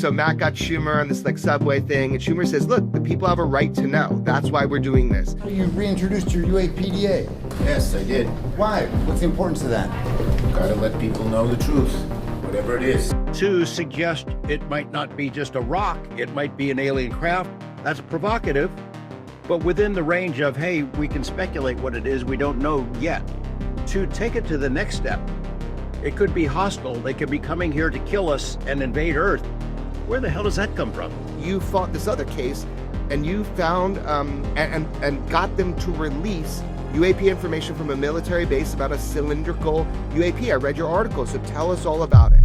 so Matt got Schumer on this like subway thing, and Schumer says, look, the people have a right to know. That's why we're doing this. You reintroduced your UAPDA. Yes, I did. Why? What's the importance of that? Gotta let people know the truth, whatever it is. To suggest it might not be just a rock, it might be an alien craft, that's provocative, but within the range of, hey, we can speculate what it is, we don't know yet. To take it to the next step, it could be hostile, they could be coming here to kill us and invade Earth. Where the hell does that come from? You fought this other case, and you found and got them to release UAP information from a military base about a cylindrical UAP. I read your article, so tell us all about it.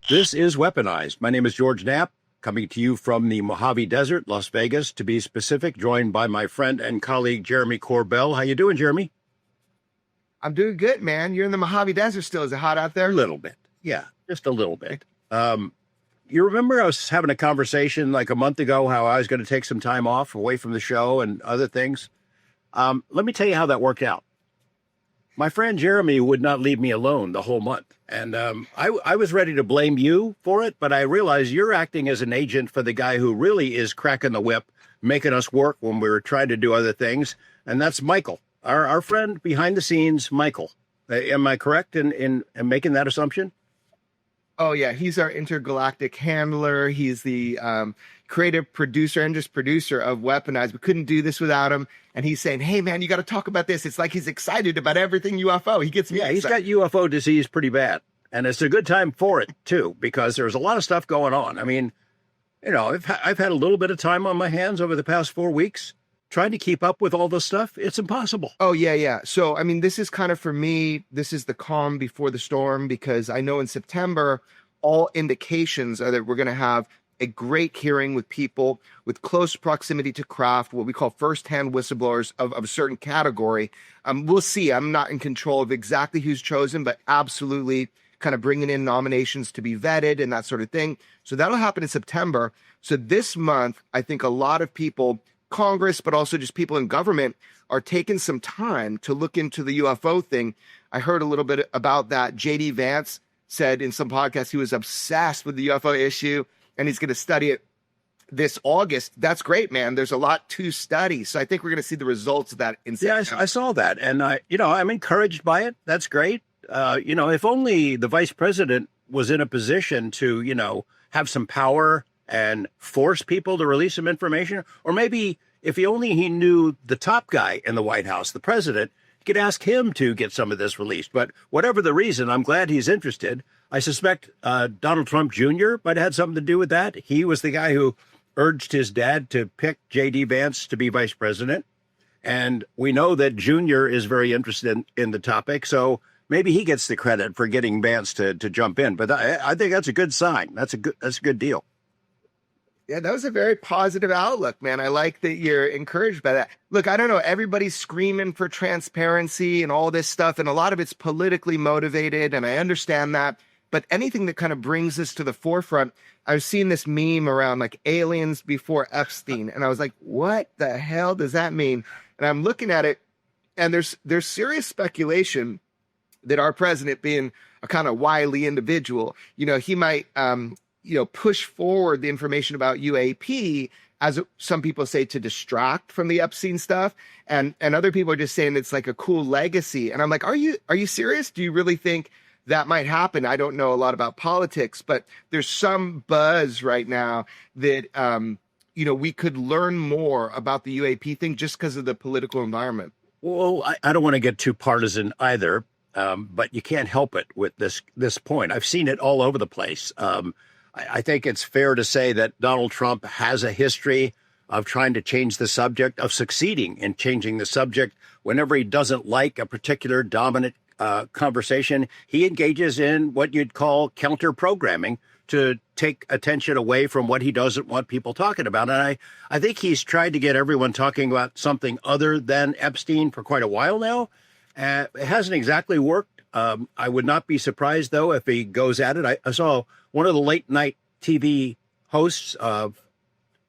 This is Weaponized. My name is George Knapp, coming to you from the Mojave Desert, Las Vegas, to be specific, joined by my friend and colleague, Jeremy Corbell. How you doing, Jeremy? I'm doing good, man. You're in the Mojave Desert still. Is it hot out there? A little bit. Yeah, just a little bit. You remember I was having a conversation like a month ago how I was going to take some time off away from the show and other things? Let me tell you how that worked out. My friend Jeremy would not leave me alone the whole month. And I was ready to blame you for it, but I realized you're acting as an agent for the guy who really is cracking the whip, making us work when we were trying to do other things. And that's Michael, our friend behind the scenes, Michael. Am I correct in making that assumption? Oh, yeah. He's our intergalactic handler. He's the creative producer and just producer of Weaponized. We couldn't do this without him. And he's saying, hey, man, you got to talk about this. It's like he's excited about everything UFO. He gets me excited. He's got UFO disease pretty bad. And it's a good time for it, too, because there's a lot of stuff going on. I mean, you know, I've had a little bit of time on my hands over the past 4 weeks. Trying to keep up with all this stuff, it's impossible. Oh, yeah. So, I mean, this is kind of, for me, this is the calm before the storm, because I know in September, all indications are that we're going to have a great hearing with people with close proximity to craft, what we call firsthand whistleblowers of a certain category. We'll see. I'm not in control of exactly who's chosen, but absolutely kind of bringing in nominations to be vetted and that sort of thing. So that'll happen in September. So this month, I think a lot of people, Congress, but also just people in government, are taking some time to look into the UFO thing. I heard a little bit about that. J.D. Vance said in some podcast he was obsessed with the UFO issue, and he's going to study it this August. That's great, man. There's a lot to study. So I think we're going to see the results of that in September. Yeah, I saw that. And, I'm encouraged by it. That's great. If only the vice president was in a position to, have some power and force people to release some information, or maybe if he knew the top guy in the White House, the president, he could ask him to get some of this released. But whatever the reason, I'm glad he's interested. I suspect Donald Trump Jr. might have had something to do with that. He was the guy who urged his dad to pick J.D. Vance to be vice president. And we know that Jr. is very interested in the topic. So maybe he gets the credit for getting Vance to jump in. But I think that's a good sign. That's a good deal. Yeah, that was a very positive outlook, man. I like that you're encouraged by that. Look, I don't know. Everybody's screaming for transparency and all this stuff, and a lot of it's politically motivated, and I understand that. But anything that kind of brings this to the forefront, I've seen this meme around like aliens before Epstein, and I was like, what the hell does that mean? And I'm looking at it, and there's serious speculation that our president, being a kind of wily individual, he might push forward the information about UAP, as some people say, to distract from the Epstein stuff. And other people are just saying it's like a cool legacy. And I'm like, are you serious? Do you really think that might happen? I don't know a lot about politics, but there's some buzz right now that, we could learn more about the UAP thing just because of the political environment. Well, I don't want to get too partisan either, but you can't help it with this point. I've seen it all over the place. I think it's fair to say that Donald Trump has a history of trying to change the subject, of succeeding in changing the subject. Whenever he doesn't like a particular dominant conversation, he engages in what you'd call counter-programming to take attention away from what he doesn't want people talking about. And I think he's tried to get everyone talking about something other than Epstein for quite a while now. It hasn't exactly worked. I would not be surprised, though, if he goes at it. I saw one of the late night TV hosts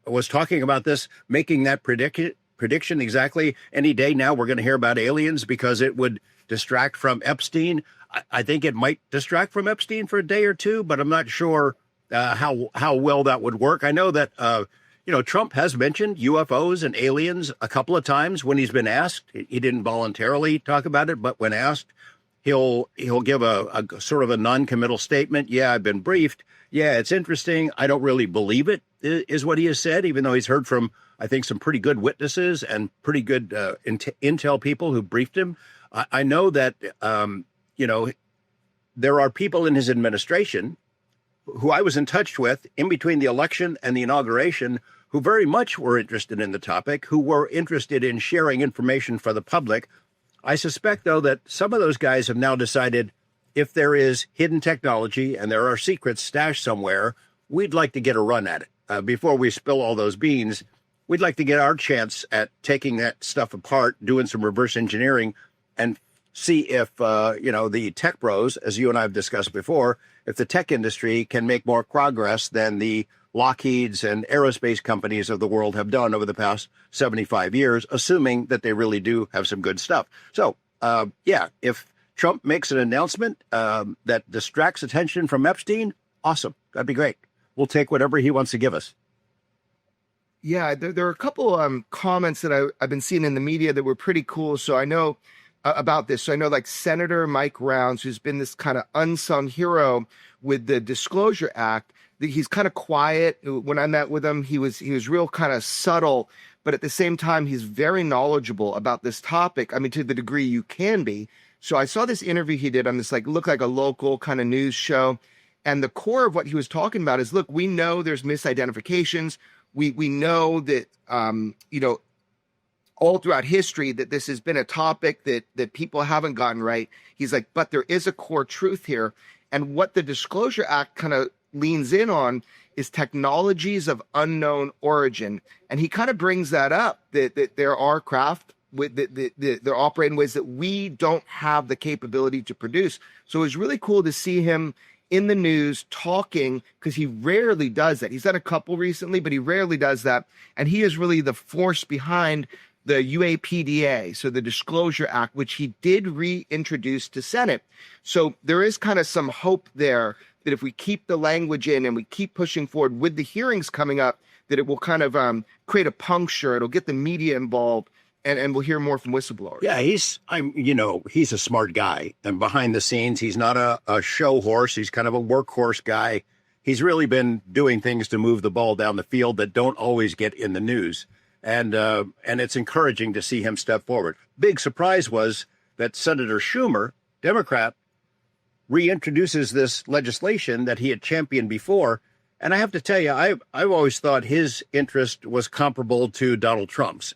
was talking about this, making that prediction exactly. Any day now we're going to hear about aliens, because it would distract from Epstein. I think it might distract from Epstein for a day or two, but I'm not sure how well that would work. I know that Trump has mentioned UFOs and aliens a couple of times when he's been asked. He didn't voluntarily talk about it, but when asked, he'll give a sort of a non-committal statement. Yeah, I've been briefed. Yeah, it's interesting. I don't really believe it, is what he has said, even though he's heard from, I think, some pretty good witnesses and pretty good intel people who briefed him. I know that, there are people in his administration who I was in touch with in between the election and the inauguration who very much were interested in the topic, who were interested in sharing information for the public. I suspect, though, that some of those guys have now decided if there is hidden technology and there are secrets stashed somewhere, we'd like to get a run at it. Before we spill all those beans, we'd like to get our chance at taking that stuff apart, doing some reverse engineering, and see if, the tech bros, as you and I have discussed before, if the tech industry can make more progress than the Lockheeds and aerospace companies of the world have done over the past 75 years, assuming that they really do have some good stuff. So, if Trump makes an announcement that distracts attention from Epstein, awesome. That'd be great. We'll take whatever he wants to give us. Yeah, there are a couple comments that I've been seeing in the media that were pretty cool. So I know about this. So I know like Senator Mike Rounds, who's been this kind of unsung hero with the Disclosure Act. He's kind of quiet. When I met with him, he was real kind of subtle, but at the same time, he's very knowledgeable about this topic. I mean, to the degree you can be. So I saw this interview he did on this, looked like a local kind of news show. And the core of what he was talking about is, look, we know there's misidentifications. We know that, all throughout history that this has been a topic that people haven't gotten right. He's like, but there is a core truth here. And what the Disclosure Act kind of leans in on is technologies of unknown origin. And he kind of brings that up, that there are craft with they're operating in ways that we don't have the capability to produce. So it was really cool to see him in the news talking, because he rarely does that. He's done a couple recently, but he rarely does that. And he is really the force behind the UAPDA, so the Disclosure Act, which he did reintroduce to Senate. So there is kind of some hope there that if we keep the language in and we keep pushing forward with the hearings coming up, that it will kind of create a puncture. It'll get the media involved, and we'll hear more from whistleblowers. Yeah, he's a smart guy. And behind the scenes, he's not a show horse. He's kind of a workhorse guy. He's really been doing things to move the ball down the field that don't always get in the news. And it's encouraging to see him step forward. Big surprise was that Senator Schumer, Democrat, reintroduces this legislation that he had championed before. And I have to tell you, I've always thought his interest was comparable to Donald Trump's,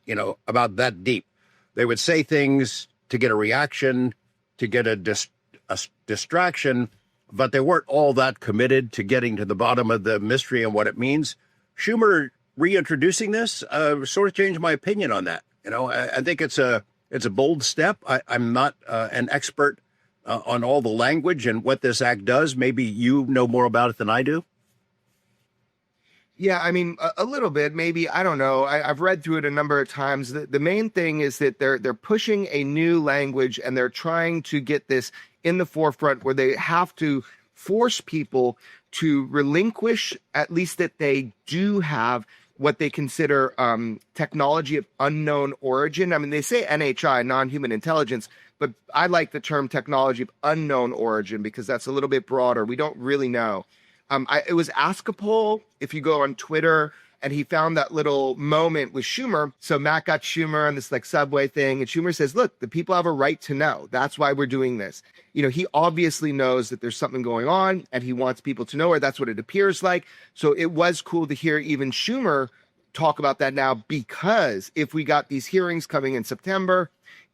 about that deep. They would say things to get a reaction, to get a distraction, but they weren't all that committed to getting to the bottom of the mystery and what it means. Schumer reintroducing this sort of changed my opinion on that. I think it's a bold step. I'm not an expert on all the language and what this act does. Maybe you know more about it than I do. Yeah, I mean, a little bit, maybe. I don't know. I've read through it a number of times. The main thing is that they're pushing a new language, and they're trying to get this in the forefront where they have to force people to relinquish, at least that they do have what they consider technology of unknown origin. I mean, they say NHI, non-human intelligence, but I like the term technology of unknown origin because that's a little bit broader. We don't really know. It was Askapol, if you go on Twitter, and he found that little moment with Schumer. So Matt got Schumer on this subway thing, and Schumer says, look, the people have a right to know. That's why we're doing this. He obviously knows that there's something going on, and he wants people to know, or that's what it appears like. So it was cool to hear even Schumer talk about that now, because if we got these hearings coming in September,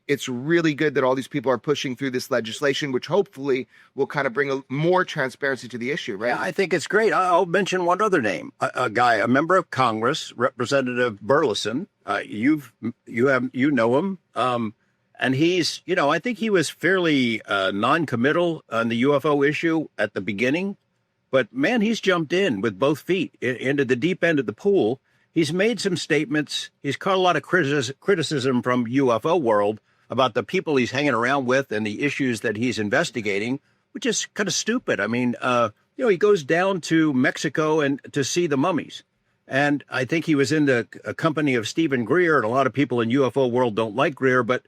it's really good that all these people are pushing through this legislation, which hopefully will kind of bring more transparency to him, right? Yeah, I think it's great. I'll mention one other name, a guy, a member of Congress, Representative Burleson. You know him. And he's, I think he was fairly non-committal on the UFO issue at the beginning. But, man, he's jumped in with both feet into the deep end of the pool. He's made some statements. He's caught a lot of criticism from UFO world. about the people he's hanging around with and the issues that he's investigating, which is kind of stupid. I mean, he goes down to Mexico and to see the mummies. And I think he was in the company of Stephen Greer, and a lot of people in UFO world don't like Greer, but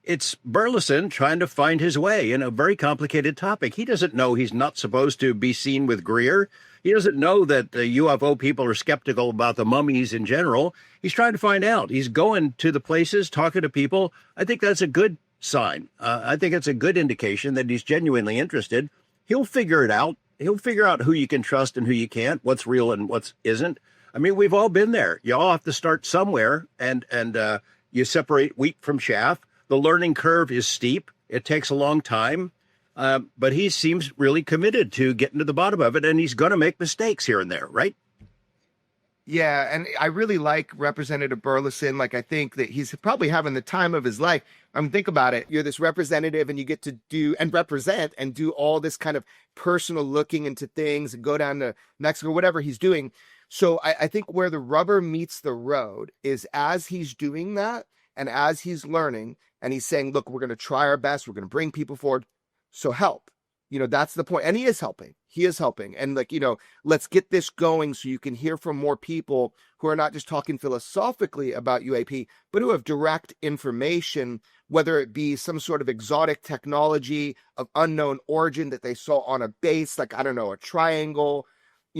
it's Burleson trying to find his way in a very complicated topic. He doesn't know he's not supposed to be seen with Greer. He doesn't know that the UFO people are skeptical about the mummies in general. He's trying to find out. He's going to the places, talking to people. I think that's a good sign. I think it's a good indication that he's genuinely interested. He'll figure it out. He'll figure out who you can trust and who you can't, what's real and what isn't. I mean, we've all been there. You all have to start somewhere, and you separate wheat from chaff. The learning curve is steep. It takes a long time, but he seems really committed to getting to the bottom of it, and he's going to make mistakes here and there, right? Yeah, and I really like Representative Burleson. Like, I think that he's probably having the time of his life. I mean, think about it. You're this representative, and you get to do and represent and do all this kind of personal looking into things and go down to Mexico, whatever he's doing. So I think where the rubber meets the road is as he's doing that and as he's learning and he's saying, look, we're going to try our best. We're going to bring people forward. So help. That's the point. And he is helping. He is helping. And let's get this going so you can hear from more people who are not just talking philosophically about UAP, but who have direct information, whether it be some sort of exotic technology of unknown origin that they saw on a base, like, I don't know, a triangle,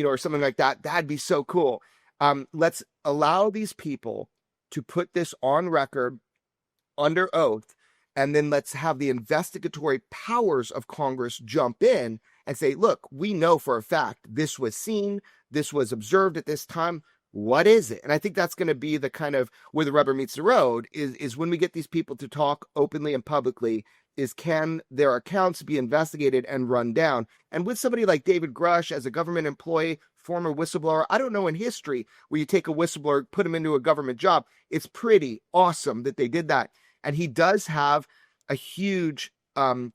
or something like that. That'd be so cool. Let's allow these people to put this on record under oath, and then let's have the investigatory powers of Congress jump in and say, look, we know for a fact this was seen, this was observed at this time. What is it? And I think that's going to be the kind of where the rubber meets the road is when we get these people to talk openly and publicly, is can their accounts be investigated and run down? And with somebody like David Grush as a government employee, former whistleblower, I don't know in history where you take a whistleblower, put him into a government job. It's pretty awesome that they did that. And he does have a huge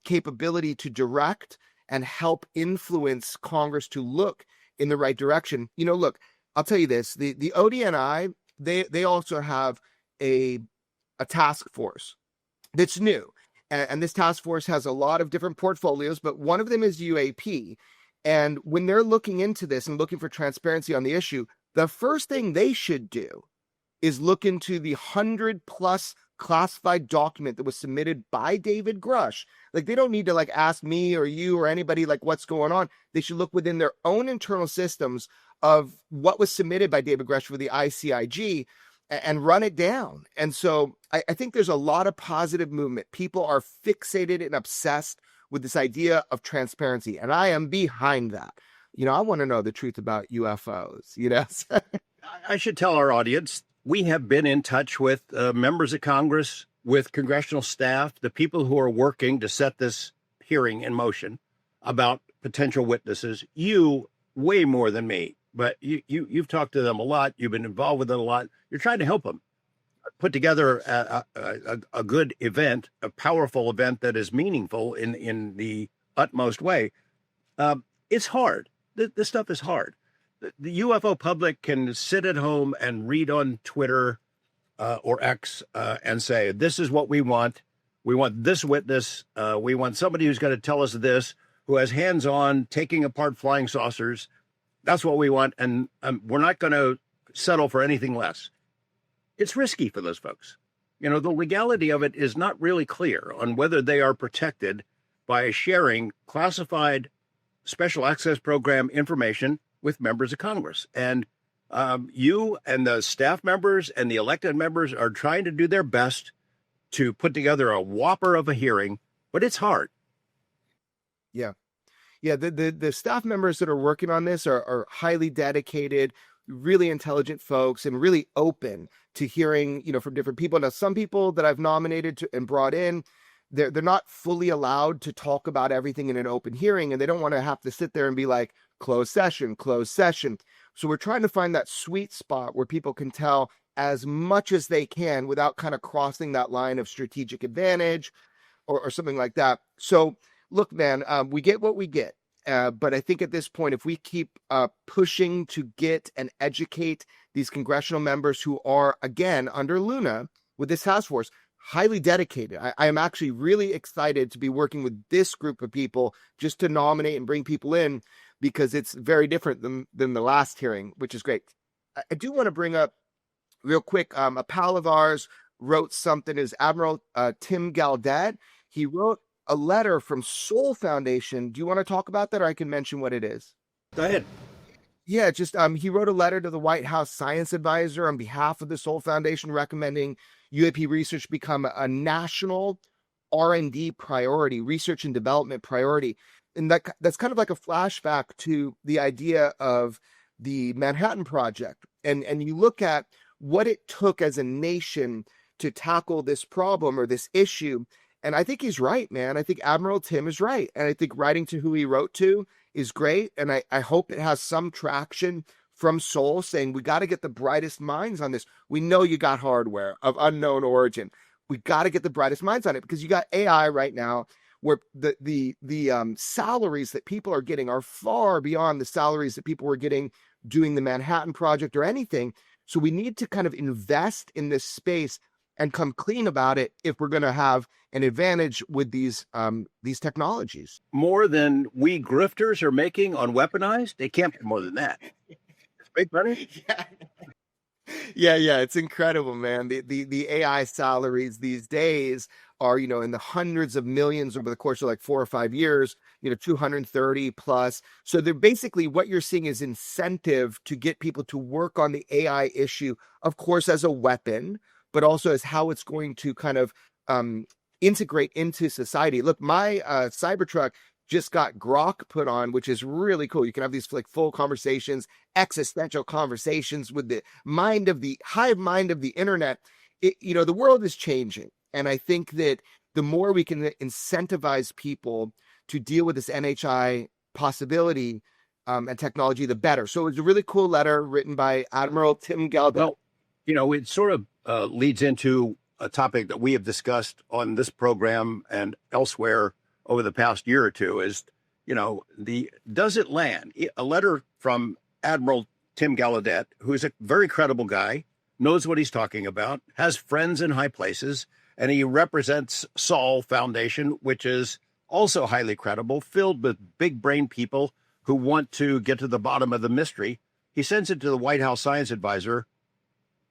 capability to direct and help influence Congress to look in the right direction. Look, I'll tell you this, the ODNI, they also have a task force that's new. And this task force has a lot of different portfolios, but one of them is UAP. And when they're looking into this and looking for transparency on the issue, the first thing they should do is look into the 100+ classified document that was submitted by David Grush. Like, they don't need to ask me or you or anybody what's going on. They should look within their own internal systems of what was submitted by David Grush for the ICIG and run it down. And so I think there's a lot of positive movement. People are fixated and obsessed with this idea of transparency. And I am behind that. I want to know the truth about UFOs, I should tell our audience, we have been in touch with members of Congress, with congressional staff, the people who are working to set this hearing in motion about potential witnesses. You way more than me, but you've talked to them a lot. You've been involved with it a lot. You're trying to help them put together a good event, a powerful event that is meaningful in the utmost way. It's hard. This stuff is hard. The UFO public can sit at home and read on Twitter or X and say, this is what we want. We want this witness. We want somebody who's going to tell us this, who has hands-on taking apart flying saucers. That's what we want. And we're not going to settle for anything less. It's risky for those folks. The legality of it is not really clear on whether they are protected by sharing classified special access program information with members of Congress. And you and the staff members and the elected members are trying to do their best to put together a whopper of a hearing, but it's hard. Yeah. The staff members that are working on this are highly dedicated, really intelligent folks and really open to hearing, from different people. Now, some people that I've nominated and brought in, they're not fully allowed to talk about everything in an open hearing, and they don't want to have to sit there and be like, closed session. So we're trying to find that sweet spot where people can tell as much as they can without kind of crossing that line of strategic advantage or something like that. So look, man, we get what we get. But I think at this point, if we keep pushing to get and educate these congressional members who are, again, under Luna with this task force, highly dedicated. I am actually really excited to be working with this group of people just to nominate and bring people in, because it's very different than the last hearing, which is great. I do want to bring up real quick, a pal of ours wrote something, is Admiral Tim Gaudet. He wrote a letter from Soul Foundation. Do you want to talk about that, or I can mention what it is? Go ahead. Yeah, just he wrote a letter to the White House Science Advisor on behalf of the Soul Foundation recommending UAP research become a national R&D priority, research and development priority. And that's kind of like a flashback to the idea of the Manhattan Project. And you look at what it took as a nation to tackle this problem or this issue. And I think he's right, man. I think Admiral Tim is right. And I think writing to who he wrote to is great. And I hope it has some traction from Seoul saying, we got to get the brightest minds on this. We know you got hardware of unknown origin. We got to get the brightest minds on it, because you got AI right now where the salaries that people are getting are far beyond the salaries that people were getting doing the Manhattan Project or anything. So we need to kind of invest in this space and come clean about it if we're going to have an advantage with these technologies. More than we grifters are making on Weaponized? They can't be more than that. It's big money. Yeah, it's incredible, man. The AI salaries these days are, in the hundreds of millions over the course of like 4 or 5 years, 230 plus. So they're basically, what you're seeing is incentive to get people to work on the AI issue, of course, as a weapon, but also as how it's going to kind of integrate into society. Look, my Cybertruck just got Grok put on, which is really cool. You can have these like full conversations, existential conversations with the hive mind of the internet. The world is changing. And I think that the more we can incentivize people to deal with this NHI possibility and technology, the better. So it's a really cool letter written by Admiral Tim Gaudet. Well, it sort of leads into a topic that we have discussed on this program and elsewhere over the past year or two is, does it land? A letter from Admiral Tim Gaudet, who's a very credible guy, knows what he's talking about, has friends in high places, and he represents Soul Foundation, which is also highly credible, filled with big brain people who want to get to the bottom of the mystery. He sends it to the White House Science Advisor.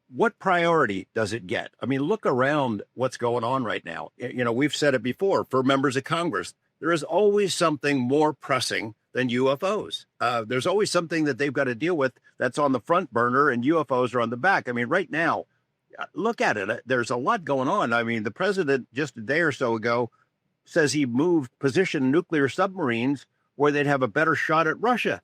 What priority does it get? I mean, look around what's going on right now. We've said it before for members of Congress. There is always something more pressing than UFOs. There's always something that they've got to deal with that's on the front burner and UFOs are on the back. I mean, right now, look at it. There's a lot going on. I mean, the president just a day or so ago says he positioned nuclear submarines where they'd have a better shot at Russia.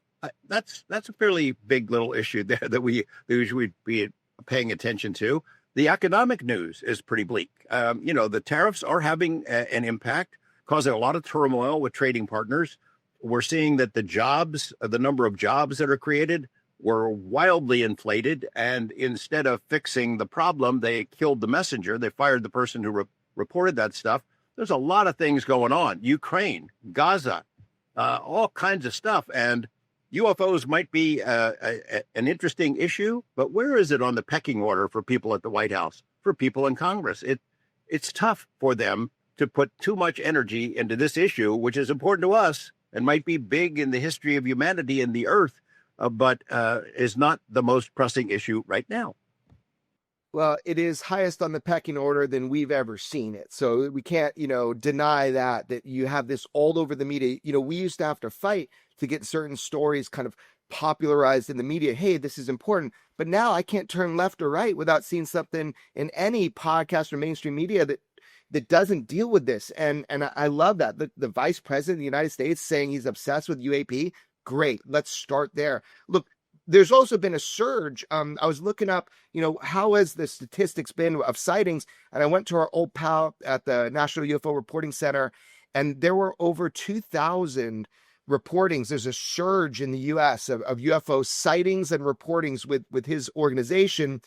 That's a fairly big little issue there that we usually be paying attention to. The economic news is pretty bleak. The tariffs are having an impact, causing a lot of turmoil with trading partners. We're seeing that the number of jobs that are created were wildly inflated. And instead of fixing the problem, they killed the messenger. They fired the person who reported that stuff. There's a lot of things going on. Ukraine, Gaza, all kinds of stuff. And UFOs might be an interesting issue, but where is it on the pecking order for people at the White House, for people in Congress? It's tough for them to put too much energy into this issue, which is important to us and might be big in the history of humanity and the earth, but is not the most pressing issue right now. Well, it is highest on the pecking order than we've ever seen it. So we can't, deny that you have this all over the media. We used to have to fight to get certain stories kind of popularized in the media. Hey, this is important. But now I can't turn left or right without seeing something in any podcast or mainstream media that doesn't deal with this. And I love that. The vice president of the United States saying he's obsessed with UAP. Great. Let's start there. Look, there's also been a surge. I was looking up, how has the statistics been of sightings? And I went to our old pal at the National UFO Reporting Center, and there were over 2,000 reportings. There's a surge in the U.S. of UFO sightings and reportings with his organization.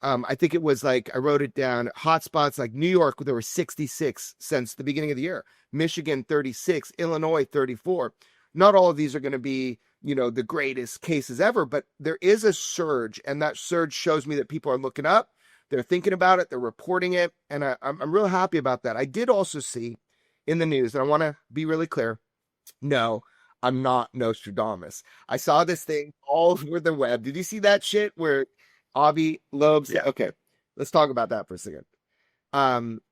I think it was I wrote it down, hotspots like New York, there were 66 since the beginning of the year, Michigan, 36, Illinois, 34. Not all of these are going to be, the greatest cases ever, but there is a surge, and that surge shows me that people are looking up. They're thinking about it. They're reporting it. And I'm real happy about that. I did also see in the news, and I want to be really clear. No, I'm not Nostradamus. I saw this thing all over the web. Did you see that shit where Avi Loeb said, okay, let's talk about that for a second.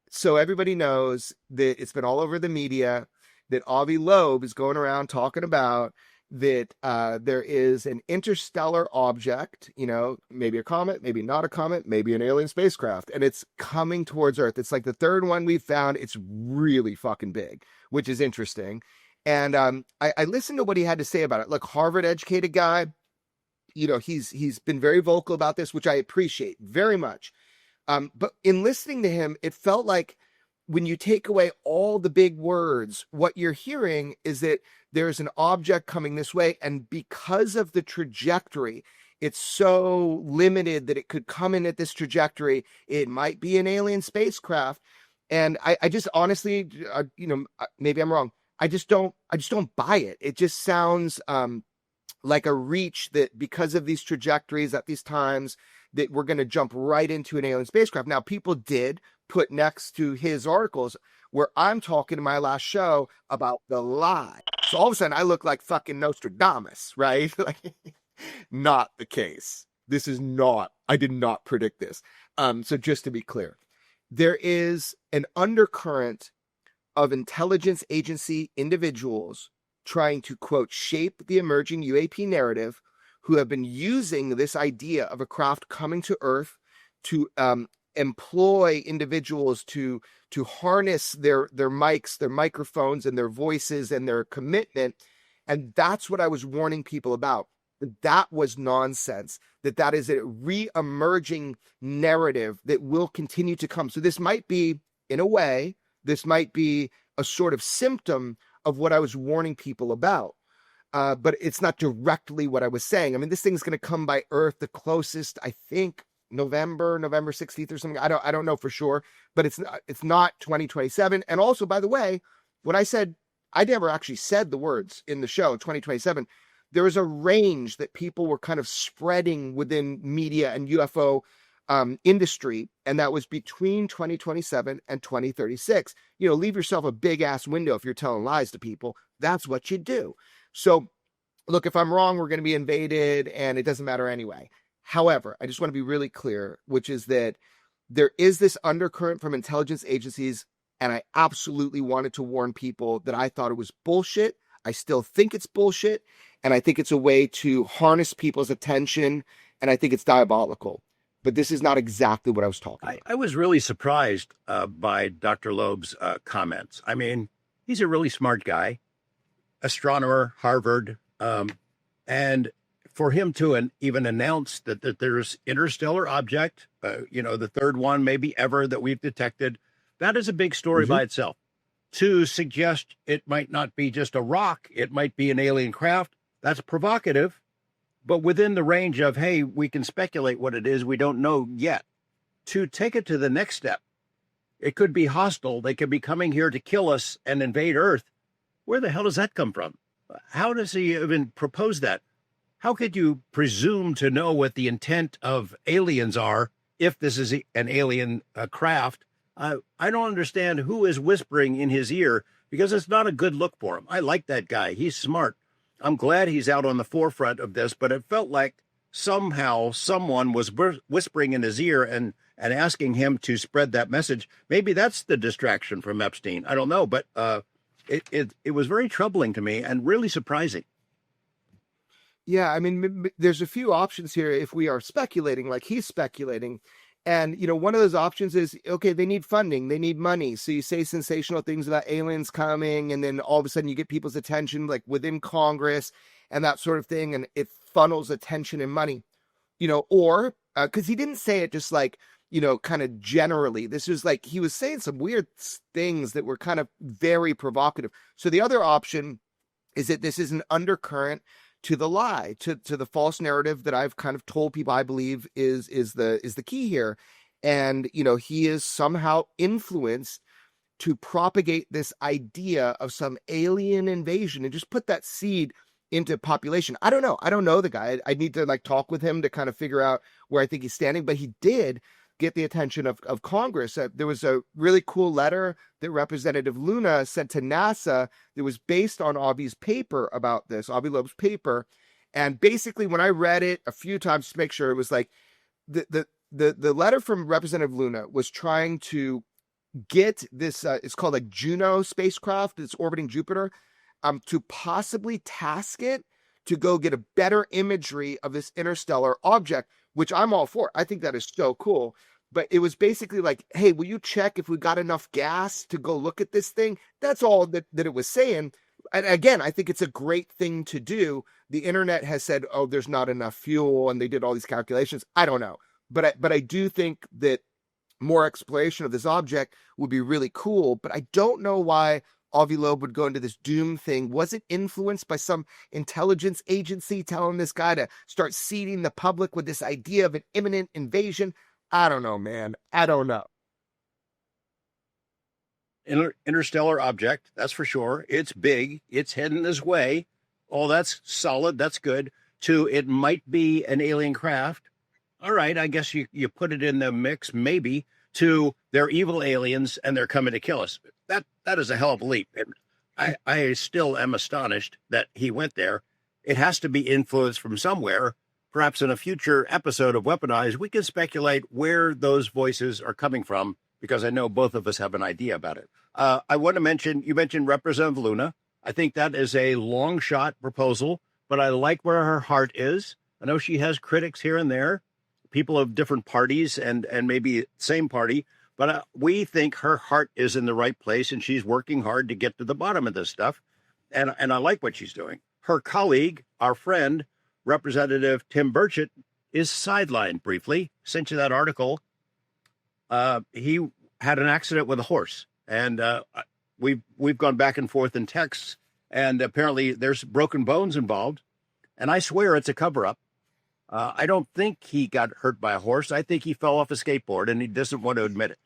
So everybody knows that it's been all over the media that Avi Loeb is going around talking about that there is an interstellar object, maybe a comet, maybe not a comet, maybe an alien spacecraft, and it's coming towards Earth. It's like the third one we've found. It's really fucking big, which is interesting. And I listened to what he had to say about it. Look, Harvard-educated guy, he's been very vocal about this, which I appreciate very much. But in listening to him, it felt like when you take away all the big words, what you're hearing is that there's an object coming this way. And because of the trajectory, it's so limited that it could come in at this trajectory. It might be an alien spacecraft. And I just honestly, maybe I'm wrong. I just don't buy it. It just sounds like a reach that because of these trajectories at these times that we're going to jump right into an alien spacecraft. Now, people did put next to his articles where I'm talking in my last show about the lie. So all of a sudden I look like fucking Nostradamus, right? Like, not the case. This is not, I did not predict this. So just to be clear, there is an undercurrent of intelligence agency individuals trying to, quote, shape the emerging UAP narrative, who have been using this idea of a craft coming to Earth to employ individuals to harness their mics, their microphones, and their voices and their commitment. And that's what I was warning people about. That was nonsense, that is a re-emerging narrative that will continue to come. So this might be, in a way, this might be a sort of symptom of what I was warning people about. But it's not directly what I was saying. I mean, this thing's going to come by Earth the closest, I think, November 16th or something. I don't know for sure, but it's not 2027. And also, by the way, when I said, I never actually said the words in the show, 2027, there was a range that people were kind of spreading within media and UFO industry, and that was between 2027 and 2036. Leave yourself a big ass window if you're telling lies to people. That's what you do. So look, if I'm wrong, we're going to be invaded and it doesn't matter anyway. However, I just want to be really clear, which is that there is this undercurrent from intelligence agencies, and I absolutely wanted to warn people that I thought it was bullshit. I still think it's bullshit, and I think it's a way to harness people's attention, and I think it's diabolical. But this is not exactly what I was talking about. I was really surprised by Dr. Loeb's comments. I mean, he's a really smart guy, astronomer, Harvard, and for him to even announce that there's interstellar object, the third one maybe ever that we've detected, that is a big story by itself. To suggest it might not be just a rock, it might be an alien craft, that's provocative, but within the range of, hey, we can speculate what it is, we don't know yet. To take it to the next step, it could be hostile, they could be coming here to kill us and invade Earth. Where the hell does that come from? How does he even propose that? How could you presume to know what the intent of aliens are if this is an alien craft? I don't understand who is whispering in his ear, because it's not a good look for him. I like that guy. He's smart. I'm glad he's out on the forefront of this, but it felt like somehow someone was whispering in his ear and asking him to spread that message. Maybe that's the distraction from Epstein. I don't know, but it was very troubling to me and really surprising. Yeah, I mean, there's a few options here if we are speculating like he's speculating. And, one of those options is, okay, they need funding, they need money. So you say sensational things about aliens coming, and then all of a sudden you get people's attention, like within Congress and that sort of thing. And it funnels attention and money, or because he didn't say it just like, kind of generally. This was like, he was saying some weird things that were kind of very provocative. So the other option is that this is an undercurrent to the lie, to the false narrative that I've kind of told people I believe is the key here. And, he is somehow influenced to propagate this idea of some alien invasion and just put that seed into population. I don't know. I don't know the guy. I need to talk with him to kind of figure out where I think he's standing, but he did get the attention of Congress. There was a really cool letter that Representative Luna sent to NASA that was based on Avi's paper about this, Avi Loeb's paper. And basically, when I read it a few times to make sure, it was like the letter from Representative Luna was trying to get this, it's called like Juno spacecraft, it's orbiting Jupiter, to possibly task it to go get a better imagery of this interstellar object, which I'm all for. I think that is so cool. But it was basically like, hey, will you check if we got enough gas to go look at this thing? That's all that it was saying. And again, I think it's a great thing to do. The internet has said, oh, there's not enough fuel, and they did all these calculations. I don't know. But I do think that more exploration of this object would be really cool. But I don't know why Avi Loeb would go into this doom thing. Was it influenced by some intelligence agency telling this guy to start seeding the public with this idea of an imminent invasion? I don't know, man. I don't know. Interstellar object, that's for sure. It's big. It's heading this way. Oh, that's solid. That's good. To it might be an alien craft. All right, I guess you put it in the mix, maybe. To they're evil aliens and they're coming to kill us. That is a hell of a leap. And I still am astonished that he went there. It has to be influenced from somewhere. Perhaps in a future episode of Weaponized, we can speculate where those voices are coming from, because I know both of us have an idea about it. I want to mention, you mentioned Representative Luna. I think that is a long shot proposal, but I like where her heart is. I know she has critics here and there, people of different parties and maybe same party, but we think her heart is in the right place and she's working hard to get to the bottom of this stuff. And I like what she's doing. Her colleague, our friend, Representative Tim Burchett, is sidelined briefly. Sent you that article. He had an accident with a horse, and we've gone back and forth in texts, and apparently there's broken bones involved, and I swear it's a cover-up. I don't think he got hurt by a horse. I think he fell off a skateboard, and he doesn't want to admit it.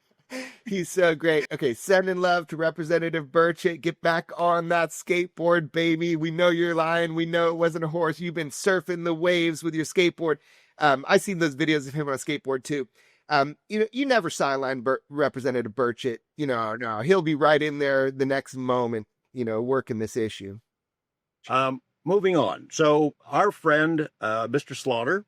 He's so great. Okay, sending love to Representative Burchett. Get back on that skateboard, baby. We know you're lying. We know it wasn't a horse. You've been surfing the waves with your skateboard. I've seen those videos of him on a skateboard too. You never sideline Representative Burchett. No, he'll be right in there the next moment, working this issue. Moving on. So our friend, Mr. Slaughter,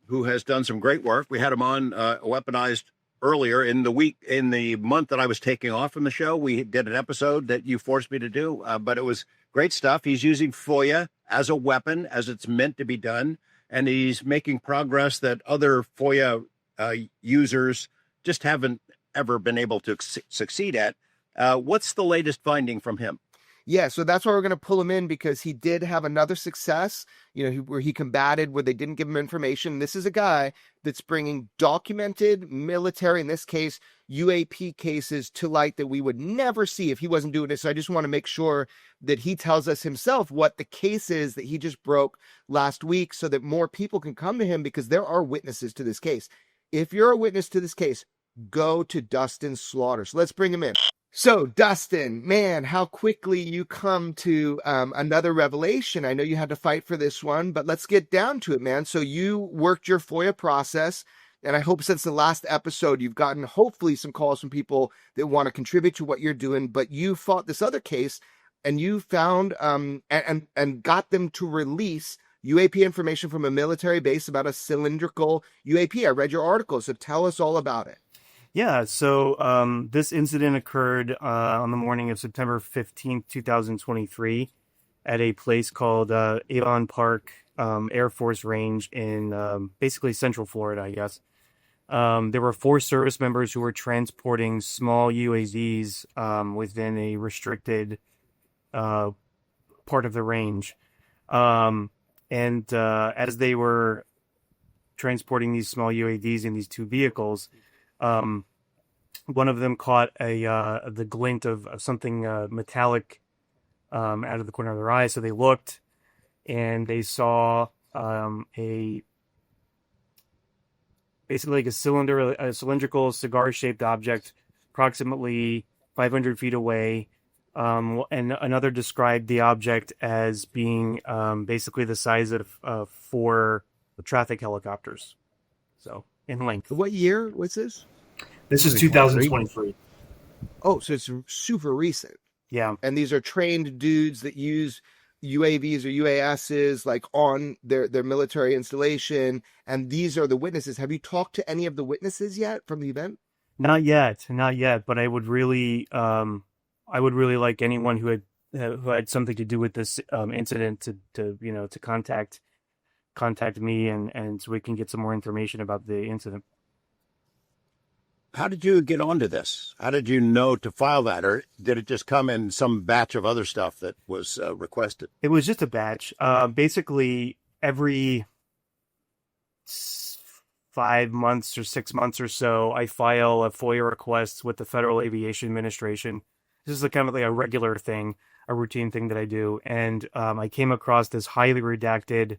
who has done some great work. We had him on Weaponized earlier in the month that I was taking off from the show. We did an episode that you forced me to do, but it was great stuff. He's using FOIA as a weapon, as it's meant to be done. And he's making progress that other FOIA users just haven't ever been able to succeed at. What's the latest finding from him? Yeah, so that's why we're going to pull him in, because he did have another success, where he combated where they didn't give him information. This is a guy that's bringing documented military, in this case, UAP cases to light that we would never see if he wasn't doing it. So I just want to make sure that he tells us himself what the case is that he just broke last week, so that more people can come to him, because there are witnesses to this case. If you're a witness to this case, go to Dustin Slaughter. So let's bring him in. So, Dustin, man, how quickly you come to another revelation. I know you had to fight for this one, but let's get down to it, man. So you worked your FOIA process, and I hope since the last episode, you've gotten hopefully some calls from people that want to contribute to what you're doing, but you fought this other case, and you found and got them to release UAP information from a military base about a cylindrical UAP. I read your article, so tell us all about it. Yeah, so this incident occurred on the morning of September 15th, 2023 at a place called Avon Park Air Force Range in basically Central Florida, I guess. There were 4 service members who were transporting small UAVs within a restricted part of the range. And as they were transporting these small UAVs in these 2 vehicles, one of them caught the glint of something metallic out of the corner of their eye. So they looked, and they saw basically like a cylindrical cigar-shaped object, approximately 500 feet away. And another described the object as being basically the size of 4 traffic helicopters. So in length. What year was this? This is 2023. Oh, so it's super recent. Yeah. And these are trained dudes that use UAVs or UASs like on their military installation. And these are the witnesses. Have you talked to any of the witnesses yet from the event? Not yet. But I would really like anyone who had something to do with this incident to contact me and so we can get some more information about the incident. How did you get onto this? How did you know to file that? Or did it just come in some batch of other stuff that was requested? It was just a batch. Basically, every 5 months or 6 months or so, I file a FOIA request with the Federal Aviation Administration. This is kind of like a regular thing, a routine thing that I do. And I came across this highly redacted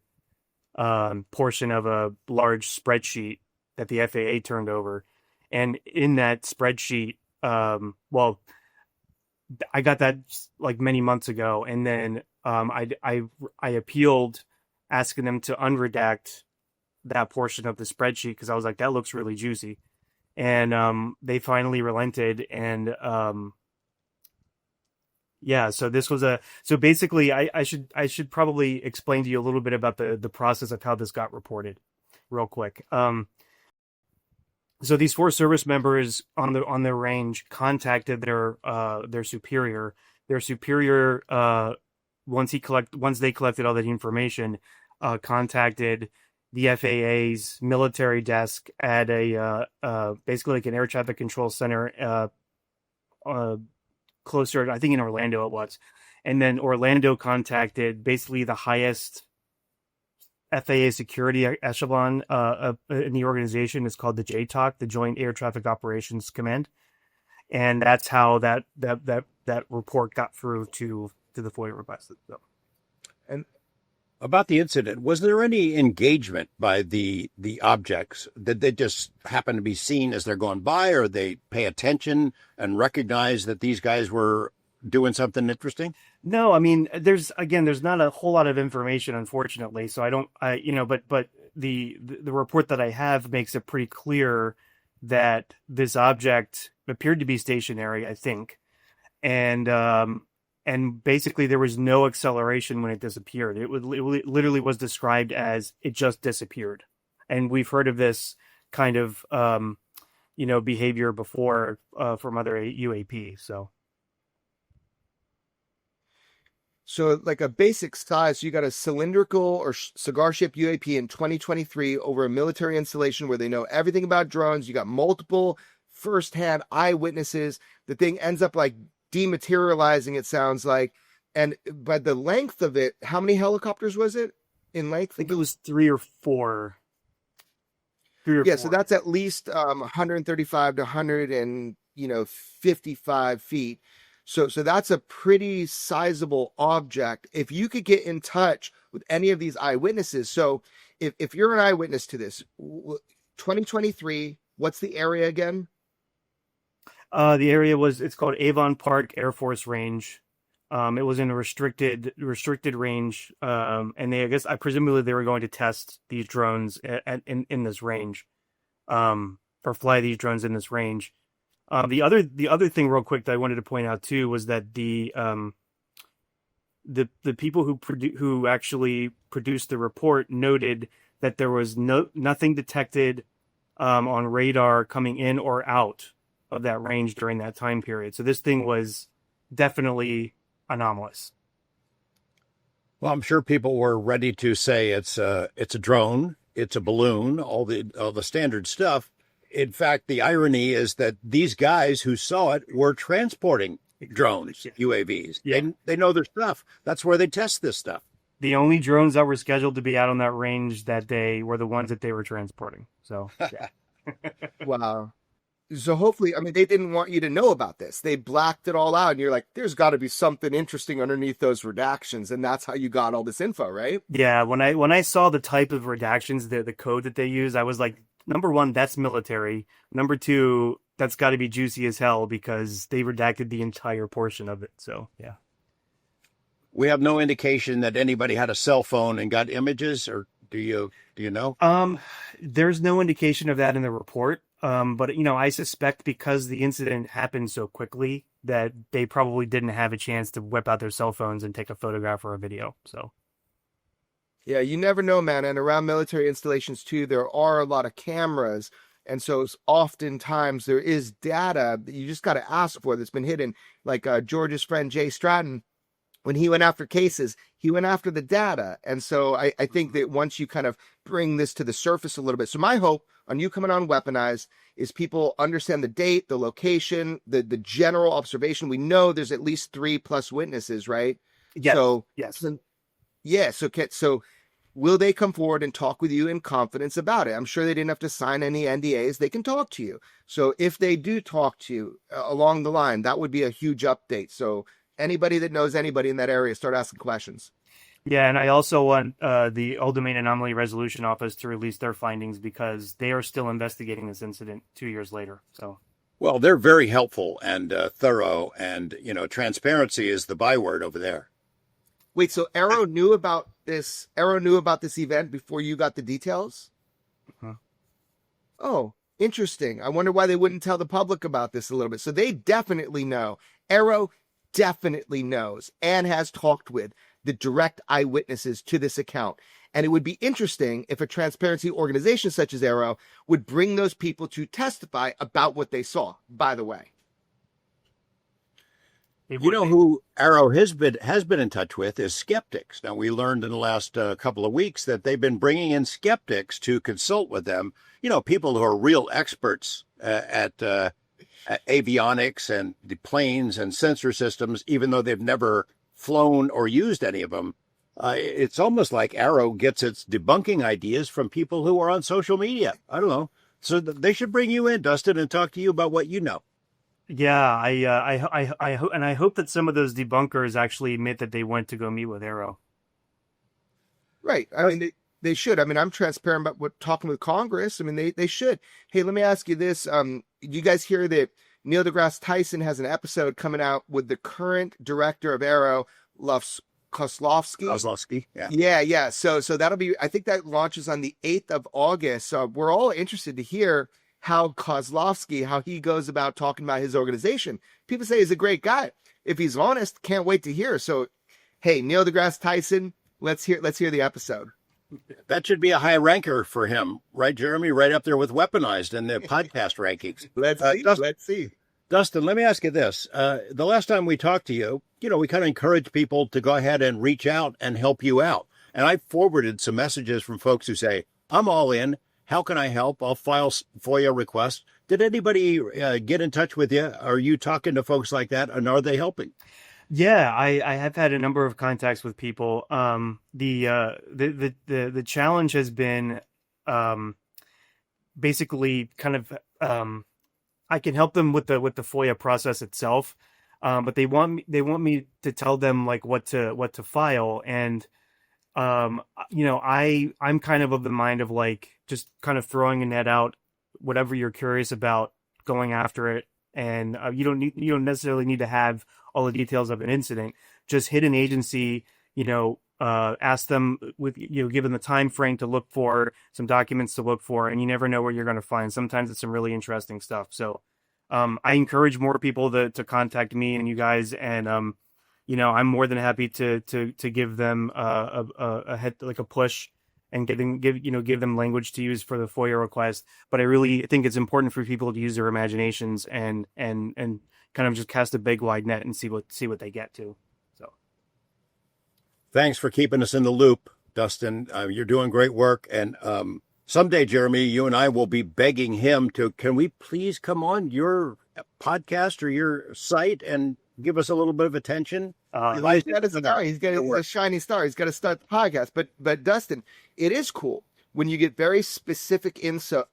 portion of a large spreadsheet that the FAA turned over. And in that spreadsheet, I got that like many months ago, and then I appealed, asking them to unredact that portion of the spreadsheet because I was like, that looks really juicy, and they relented, and So this was so basically, I should probably explain to you a little bit about the process of how this got reported, real quick. So these 4 service members on their range contacted their superior. Their superior, once they collected all that information, contacted the FAA's military desk at a basically like an air traffic control center closer, I think in Orlando it was, and then Orlando contacted basically the highest FAA security echelon in the organization. Is called the JTOC, the Joint Air Traffic Operations Command, and that's how that report got through to the FOIA request. So. And about the incident, was there any engagement by the objects? Did they just happen to be seen as they're going by, or they pay attention and recognize that these guys were doing something interesting? No, I mean, there's not a whole lot of information, unfortunately. So but the report that I have makes it pretty clear that this object appeared to be stationary, I think. And basically there was no acceleration when it disappeared. It literally was described as it just disappeared. And we've heard of this kind of, behavior before from other UAP. So like a basic size, you got a cylindrical or cigar shaped UAP in 2023 over a military installation where they know everything about drones. You got multiple firsthand eyewitnesses. The thing ends up like dematerializing, it sounds like. And by the length of it, how many helicopters was it in length? I think it was 3 or 4. So that's at least 135 to 155 feet. So that's a pretty sizable object. If you could get in touch with any of these eyewitnesses. So if you're an eyewitness to this, 2023, what's the area again? The area it's called Avon Park Air Force Range. It was in a restricted range. And presumably they were going to test these drones in this range, or fly these drones in this range. The other thing real quick that I wanted to point out too was that the people who actually produced the report noted that there was nothing detected on radar coming in or out of that range during that time period. So this thing was definitely anomalous. Well, I'm sure people were ready to say it's a drone, it's a balloon, all the standard stuff. In fact, the irony is that these guys who saw it were transporting drones, UAVs. Yeah. They know their stuff. That's where they test this stuff. The only drones that were scheduled to be out on that range that day were the ones that they were transporting. So, yeah. Wow. So hopefully, they didn't want you to know about this. They blacked it all out, and you're like, there's got to be something interesting underneath those redactions, and that's how you got all this info, right? Yeah, when I saw the type of redactions, the code that they use, I was like, number one, that's military. Number two, that's got to be juicy as hell because they redacted the entire portion of it. So, yeah. We have no indication that anybody had a cell phone and got images, or Do you know? There's no indication of that in the report. But I suspect because the incident happened so quickly that they probably didn't have a chance to whip out their cell phones and take a photograph or a video. So. Yeah, you never know, man. And around military installations too, there are a lot of cameras. And so oftentimes there is data that you just got to ask for that's been hidden. Like George's friend Jay Stratton, when he went after cases, he went after the data. And so I think that once you kind of bring this to the surface a little bit. So my hope on you coming on Weaponized is people understand the date, the location, the general observation. We know there's at least 3+ witnesses, right? Yes. So, yes. So will they come forward and talk with you in confidence about it? I'm sure they didn't have to sign any NDAs. They can talk to you. So if they do talk to you along the line, that would be a huge update. So anybody that knows anybody in that area, start asking questions. Yeah, and I also want the All Domain Anomaly Resolution Office to release their findings because they are still investigating this incident 2 years later. So, Well, they're very helpful and thorough, and transparency is the byword over there. Wait, so Arrow knew about this? Arrow knew about this event before you got the details? Huh. Oh, interesting. I wonder why they wouldn't tell the public about this a little bit. So they definitely know. Arrow definitely knows and has talked with the direct eyewitnesses to this account. And it would be interesting if a transparency organization such as Arrow would bring those people to testify about what they saw, by the way. You know who Arrow has been in touch with is skeptics. Now, we learned in the last couple of weeks that they've been bringing in skeptics to consult with them. People who are real experts at avionics and the planes and sensor systems, even though they've never flown or used any of them. It's almost like Arrow gets its debunking ideas from people who are on social media. I don't know. So they should bring you in, Dustin, and talk to you about what you know. Yeah, I hope that some of those debunkers actually admit that they went to go meet with Arrow. Right. I mean, they should. I mean, I'm transparent about what talking with Congress. I mean, they should. Hey, let me ask you this. You guys hear that Neil deGrasse Tyson has an episode coming out with the current director of Arrow, Kozlowski. Yeah. So that'll be, I think that launches on the 8th of August. So we're all interested to hear how Kozlowski, how he goes about talking about his organization. People say he's a great guy. If he's honest, can't wait to hear. So, hey, Neil deGrasse Tyson, let's hear the episode. That should be a high ranker for him, right, Jeremy? Right up there with Weaponized in the podcast rankings. Let's see. Dustin, let me ask you this. The last time we talked to you, we kind of encouraged people to go ahead and reach out and help you out. And I forwarded some messages from folks who say, I'm all in. How can I help? I'll file FOIA requests. Did anybody get in touch with you? Are you talking to folks like that, and are they helping? Yeah, I have had a number of contacts with people. The challenge has been basically kind of I can help them with the FOIA process itself, but they want me to tell them like what to file, and I'm kind of the mind of like just kind of throwing a net out, whatever you're curious about, going after it, and you don't necessarily need to have all the details of an incident. Just hit an agency, ask them give them the time frame to look for, some documents to look for, and you never know what you're going to find. Sometimes it's some really interesting stuff. So I encourage more people to contact me and you guys, and I'm more than happy to give them a head, like a push, and give them language to use for the FOIA request. But I really think it's important for people to use their imaginations and kind of just cast a big wide net and see what they get to. So, thanks for keeping us in the loop, Dustin. You're doing great work, and someday, Jeremy, you and I will be begging him to. Can we please come on your podcast or your site and give us a little bit of attention? He's got a star. He's got a shiny star. He's got to start the podcast. But Dustin, it is cool when you get very specific info.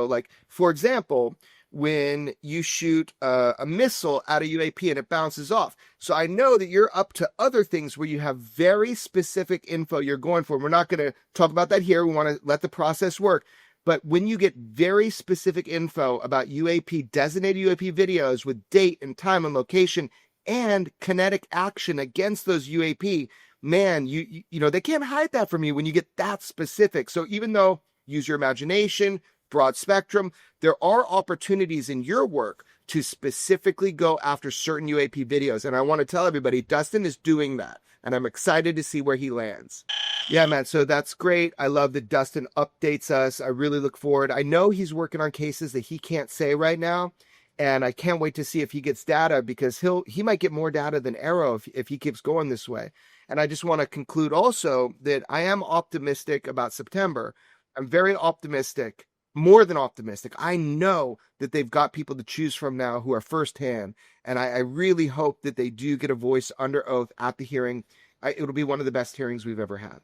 Like, for example, when you shoot a missile at a UAP and it bounces off. So I know that you're up to other things where you have very specific info you're going for. We're not going to talk about that here. We want to let the process work. But when you get very specific info about designated UAP videos with date and time and location and kinetic action against those UAP, man, you know, they can't hide that from you when you get that specific. So even though use your imagination, broad spectrum, there are opportunities in your work to specifically go after certain UAP videos. And I want to tell everybody, Dustin is doing that. And I'm excited to see where he lands. Yeah, man. So that's great. I love that Dustin updates us. I really look forward. I know he's working on cases that he can't say right now. And I can't wait to see if he gets data, because he might get more data than Arrow if he keeps going this way. And I just want to conclude also that I am optimistic about September. I'm very optimistic, more than optimistic. I know that they've got people to choose from now who are firsthand. And I really hope that they do get a voice under oath at the hearing. It'll be one of the best hearings we've ever had.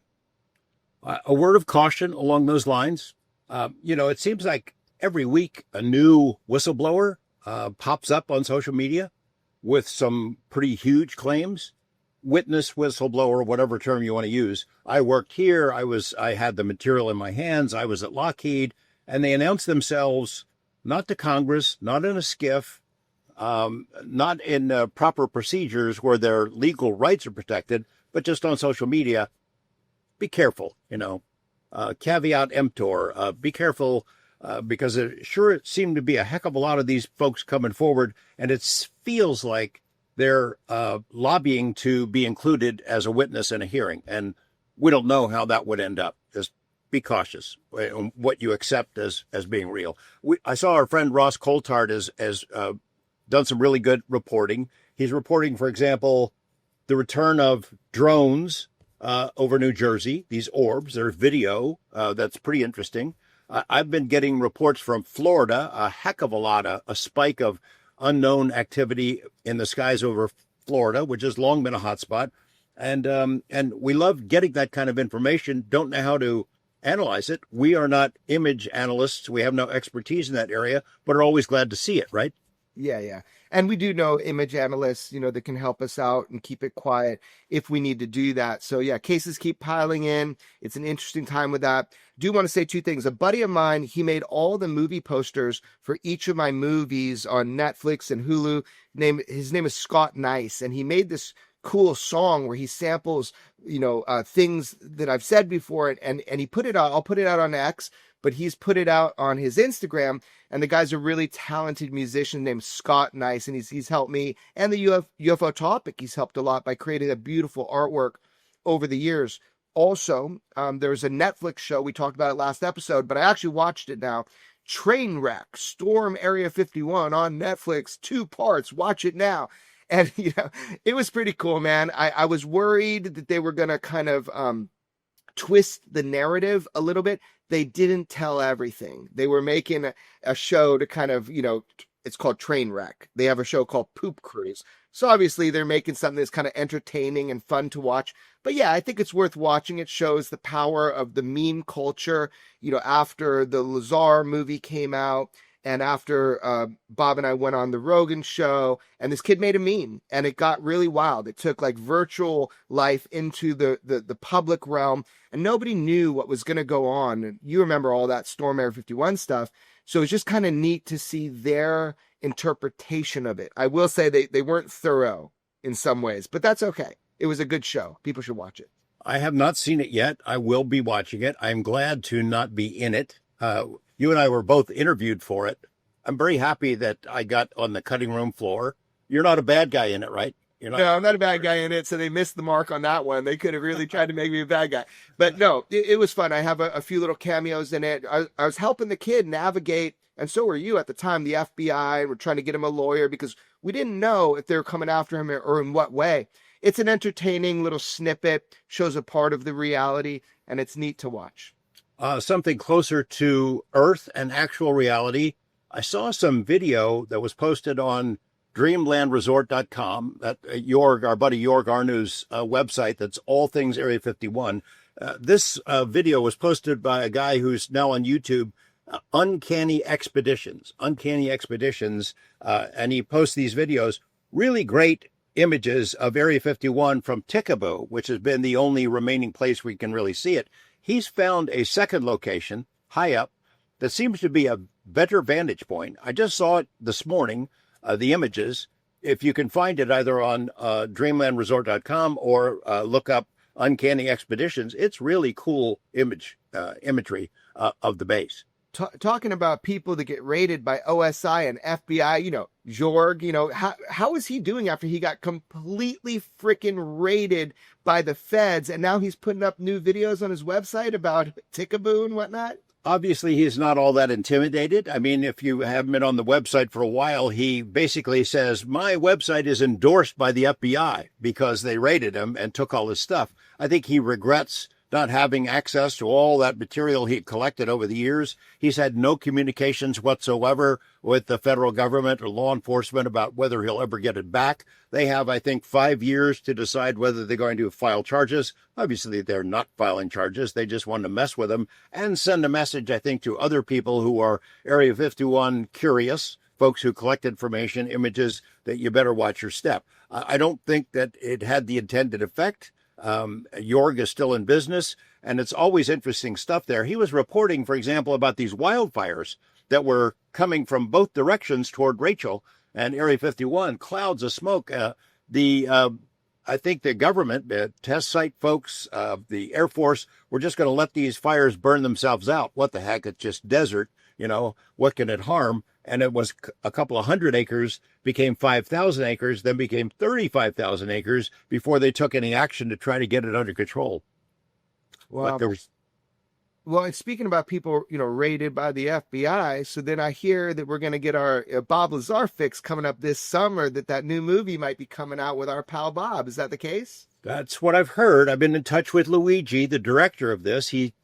A word of caution along those lines. You know, it seems like every week a new whistleblower pops up on social media with some pretty huge claims. Witness, whistleblower, whatever term you want to use. I worked here. I had the material in my hands. I was at Lockheed, and they announced themselves not to Congress, not in a skiff, not in proper procedures where their legal rights are protected, but just on social media. Be careful, you know. Caveat emptor. Be careful. Because it sure seemed to be a heck of a lot of these folks coming forward, and it feels like they're lobbying to be included as a witness in a hearing. And we don't know how that would end up. Just be cautious on what you accept as being real. I saw our friend Ross Coulthard has done some really good reporting. He's reporting, for example, the return of drones over New Jersey, these orbs. There's video that's pretty interesting. I've been getting reports from Florida, a heck of a lot, a spike of unknown activity in the skies over Florida, which has long been a hotspot. And we love getting that kind of information, don't know how to analyze it. We are not image analysts. We have no expertise in that area, but are always glad to see it, right? Yeah. And we do know image analysts, you know, that can help us out and keep it quiet if we need to do that. So yeah, cases keep piling in. It's an interesting time with that. Do want to say two things. A buddy of mine, he made all the movie posters for each of my movies on Netflix and Hulu. His name is Scott Nice, and he made this cool song where he samples, you know, things that I've said before, and he put it out. I'll put it out on X, but he's put it out on his Instagram. And the guy's a really talented musician named Scott Nice, and he's helped me and the UFO topic. He's helped a lot by creating a beautiful artwork over the years. Also, there's a Netflix show. We talked about it last episode, but I actually watched it now. Trainwreck, Storm Area 51 on Netflix, 2 parts. Watch it now. And, you know, it was pretty cool, man. I was worried that they were going to kind of twist the narrative a little bit. They didn't tell everything. They were making a show to kind of, you know, it's called Trainwreck. They have a show called Poop Cruise. So obviously they're making something that's kind of entertaining and fun to watch. But yeah, I think it's worth watching. It shows the power of the meme culture, you know, after the Lazar movie came out and after Bob and I went on the Rogan show, and this kid made a meme, and it got really wild. It took like virtual life into the public realm, and nobody knew what was going to go on. And you remember all that Storm Area 51 stuff. So it's just kind of neat to see their interpretation of it. I will say they weren't thorough in some ways, but that's okay. It was a good show. People should watch it. I have not seen it yet. I will be watching it. I'm glad to not be in it. You and I were both interviewed for it. I'm very happy that I got on the cutting room floor. You're not a bad guy in it, right? You're not. No, I'm not a bad guy in it, so they missed the mark on that one. They could have really tried to make me a bad guy. But no, it was fun. I have a few little cameos in it. I was helping the kid navigate, and so were you at the time, the FBI. We're trying to get him a lawyer because we didn't know if they were coming after him or in what way. It's an entertaining little snippet, shows a part of the reality, and it's neat to watch. Something closer to Earth and actual reality. I saw some video that was posted on dreamlandresort.com, that our buddy Jorg Arnu's website that's all things Area 51. This video was posted by a guy who's now on YouTube, Uncanny Expeditions, and he posts these videos, really great images of Area 51 from Tikaboo, which has been the only remaining place we can really see it. He's found a second location high up that seems to be a better vantage point. I just saw it this morning, the images. If you can find it either on dreamlandresort.com or look up uncanny expeditions. It's really cool imagery of the base. Talking about people that get raided by OSI and FBI, Jorg, how is he doing after he got completely freaking raided by the feds, and now he's putting up new videos on his website about Tickaboo and whatnot? Obviously, he's not all that intimidated. I mean, if you haven't been on the website for a while, he basically says, my website is endorsed by the FBI because they raided him and took all his stuff. I think he regrets not having access to all that material he collected over the years. He's had no communications whatsoever with the federal government or law enforcement about whether he'll ever get it back. They have, I think, 5 years to decide whether they're going to file charges. Obviously, they're not filing charges. They just want to mess with him and send a message, I think, to other people who are Area 51 curious, folks who collect information, images, that you better watch your step. I don't think that it had the intended effect. Jorg is still in business, and it's always interesting stuff there. He was reporting, for example, about these wildfires that were coming from both directions toward Rachel and Area 51, clouds of smoke. I think the government, test site folks, the Air Force, were just going to let these fires burn themselves out. What the heck? It's just desert. What can it harm? And it was a couple of hundred acres, became 5,000 acres, then became 35,000 acres before they took any action to try to get it under control. Well, and speaking about people, raided by the FBI, so then I hear that we're going to get our Bob Lazar fix coming up this summer, that new movie might be coming out with our pal Bob. Is that the case? That's what I've heard. I've been in touch with Luigi, the director of this. He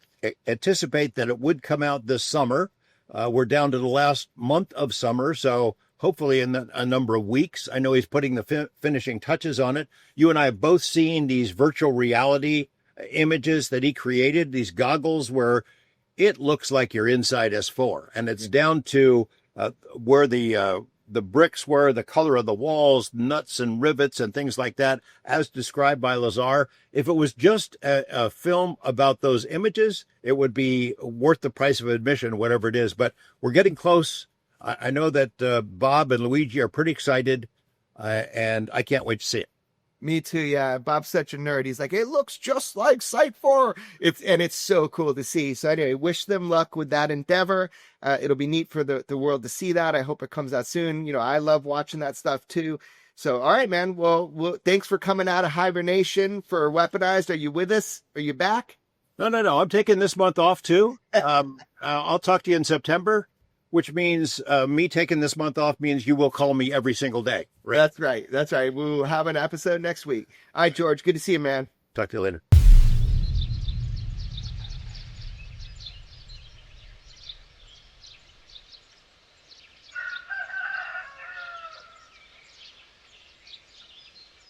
anticipates that it would come out this summer. We're down to the last month of summer, so hopefully in a number of weeks. I know he's putting the finishing touches on it. You and I have both seen these virtual reality images that he created, these goggles where it looks like you're inside S4, and it's down to where the bricks were, the color of the walls, nuts and rivets and things like that, as described by Lazar. If it was just a film about those images, it would be worth the price of admission, whatever it is. But we're getting close. I know that Bob and Luigi are pretty excited, and I can't wait to see it. Me too, yeah. Bob's such a nerd. He's like, it looks just like Site 4. It's so cool to see. So anyway, wish them luck with that endeavor. It'll be neat for the world to see that. I hope it comes out soon. I love watching that stuff too. So, all right, man. Well, thanks for coming out of hibernation for Weaponized. Are you with us? Are you back? No. I'm taking this month off too. I'll talk to you in September, which means me taking this month off means you will call me every single day. Right? That's right. We'll have an episode next week. All right, George. Good to see you, man. Talk to you later.